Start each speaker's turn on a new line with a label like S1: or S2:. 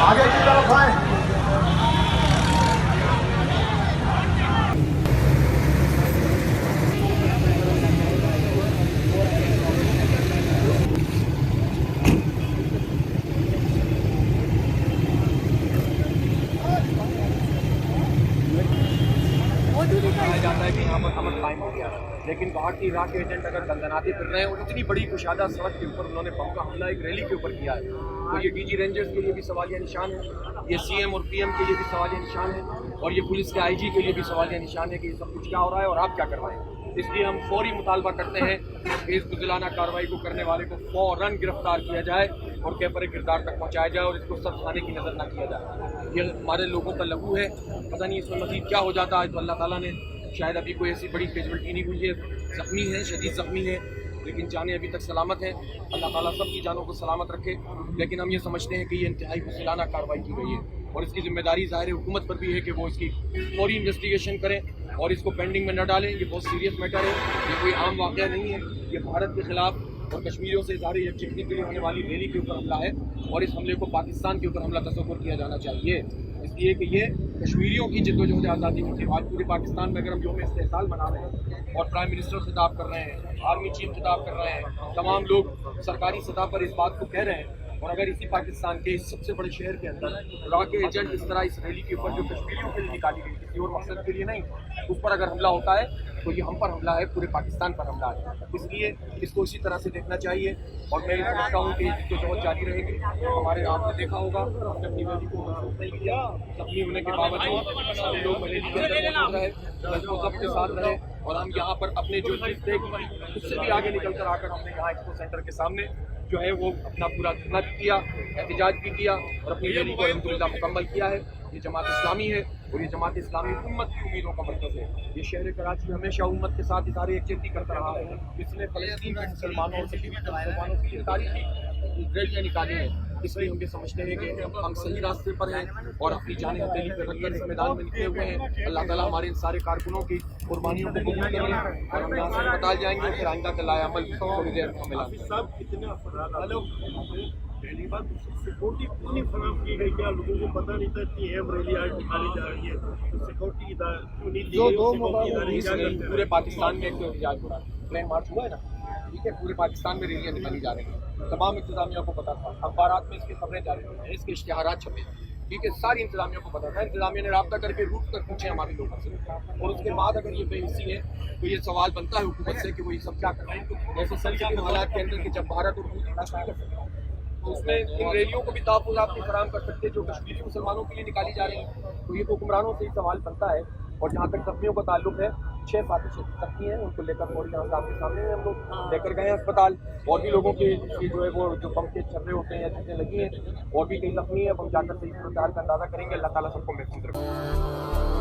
S1: आगे की तरफ आए।
S2: कहा जाता है कि यहाँ पर अमन कायम हो गया, लेकिन बाहर के इराक के एजेंट अगर दंदनाते फिर रहे हैं और इतनी बड़ी कुशादा सड़क के ऊपर उन्होंने बम का हमला एक रैली के ऊपर किया है, तो ये डीजी रेंजर्स के लिए भी सवालिया निशान है, ये सीएम और पीएम के लिए भी सवालिया निशान है, और ये पुलिस के आईजी के लिए भी सवालिया निशान है कि ये सब कुछ क्या हो रहा है और आप क्या कर रहे हैं। इसलिए हम फौरी मुतालबा करते हैं कि इस बुज़दिलाना कार्रवाई को करने वाले को फौरन गिरफ्तार किया जाए और कैफरे किरदार तक पहुँचाया जाए और इसको सब खाने की नज़र ना किया जाए। ये हमारे लोगों का लहू है, पता नहीं इसमें मज़ीद क्या हो जाता है। तो अल्लाह ताला ने शायद अभी कोई ऐसी बड़ी कैजुअल्टी नहीं हुई है, ज़ख्मी है, शदीद ज़ख्मी है, लेकिन जानें अभी तक सलामत हैं। अल्लाह ताला सबकी जानों को सलामत रखे। लेकिन हम ये समझते हैं कि ये इंतहाई बुज़दिलाना कार्रवाई की गई है और इसकी जिम्मेदारी ज़ाहिर हुकूमत पर भी है कि वो इसकी फौरी इन्वेस्टिगेशन करें और इसको पेंडिंग में न डालें। ये बहुत सीरियस मैटर है, ये कोई आम वाक़या नहीं है, ये भारत के ख़िलाफ़ और कश्मीरियों से इज़हार यकजहती के लिए होने वाली रैली के ऊपर हमला है और इस हमले को पाकिस्तान के ऊपर हमला तस्वुर किया जाना चाहिए, इसलिए कि ये कश्मीरियों की जद्दोजहद आज़ादी की थी। आज पूरे पाकिस्तान में अगर हम यौम इस्तेहसाल मना रहे हैं और प्राइम मिनिस्टर खिताब कर रहे हैं, आर्मी चीफ खिताब कर रहे हैं, तमाम लोग सरकारी सतह पर इस बात को कह रहे हैं, और अगर इसी पाकिस्तान के इस सबसे बड़े शहर के अंदर इराक के एजेंट इस तरह इस रैली के ऊपर जो कश्मीरियों के लिए निकाली गई किसी और मकसद के लिए नहीं, उस पर अगर हमला होता है तो ये हम पर हमला है, पूरे पाकिस्तान पर हमला है। इसलिए इसको इसी तरह से देखना चाहिए और मैं समझता हूँ कि जद्दोजहद जारी रहेगी। हमारे आपने देखा होगा हमने अपनी रैली को महसूस नहीं किया, जख्मी होने के बावजूद सब लोग रैली के अंदर मौजूद रहे, सबके साथ रहे और हम यहाँ पर अपने जो उससे भी आगे निकल कर आकर हमने यहाँ एक्सपो सेंटर के सामने जो है वो अपना पूरा धरना भी किया, एहतजाज भी किया और अपनी रैली को अल्हम्दुलिल्लाह मुकम्मल किया है। ये जमात इस्लामी है और ये जमात इस्लामी उम्मत की उम्मीदों का मरकज़ है। ये शहर कराची हमेशा उम्मत के साथ इज़हार यकजहती करता रहा है। इसने फ़लस्तीन के मुसलमानों और कश्मीर के मुसलमानों की तारीखी रैलियाँ निकाली हैं। इसलिए हम ये समझते हैं कि हम सही रास्ते पर हैं और अपनी जान हथेली पर रखकर इस मैदान में निकले हुए हैं। अल्लाह ताला हमारे इन सारे कारकुनों की कुर्बानियों को कबूल करें और हम यहाँ से अस्पताल जाएंगे फिर आइंदा का लाया अमल थोड़ी देर में मिला।
S3: पहली बात सिक्योरिटी कितनी फराहम की गई, क्या लोगों को पता नहीं था कि अहम रैली आज निकाली जा रही है, तो सिक्योरिटी
S2: पूरे पाकिस्तान में एक एहतजाज हो रहा है, प्लेन मार्च हुआ है ना, ठीक है, पूरे पाकिस्तान में रैलियाँ निकाली जा रही हैं। तमाम इंतजामिया को पता था, अखबारात में इसकी खबरें जारी हुई हैं, इसके इश्तिहारात छपे, ठीक है, सारी इंतजामिया को पता था। इंतजामिया ने रब्ता करके रूट तक पूछे हमारे लोगों से और उसके बाद अगर ये बेहिस्सी है तो ये सवाल बनता है हुकूमत से कि वो ये सब क्या कर रहे हैं। ऐसे संसदीय हालात के अंदर कि जब भारत और रूस कर सकते हैं तो उसमें इन रैलियों को भी तहफ़्फ़ुज़ आप नहीं फराहम कर सकते जो कश्मीरी मुसलमानों के लिए निकाली जा रही हैं। तो ये तो हुक्मरानों से ही सवाल बनता है। और जहाँ तक ज़ख्मियों का ताल्लुक है, 6 साथी ज़ख्मी हैं, उनको लेकर फौरी यहाँ आपके सामने हम लोग लेकर गए हैं अस्पताल। और भी लोगों के जो है वो जो बम के छर्रे होते हैं या चीज़ें लगी हैं और भी कई ज़ख्मी हैं। अब हम जाकर सही सूरत हाल का अंदाज़ा करेंगे। अल्लाह ताला सबको महफूज़ रखे।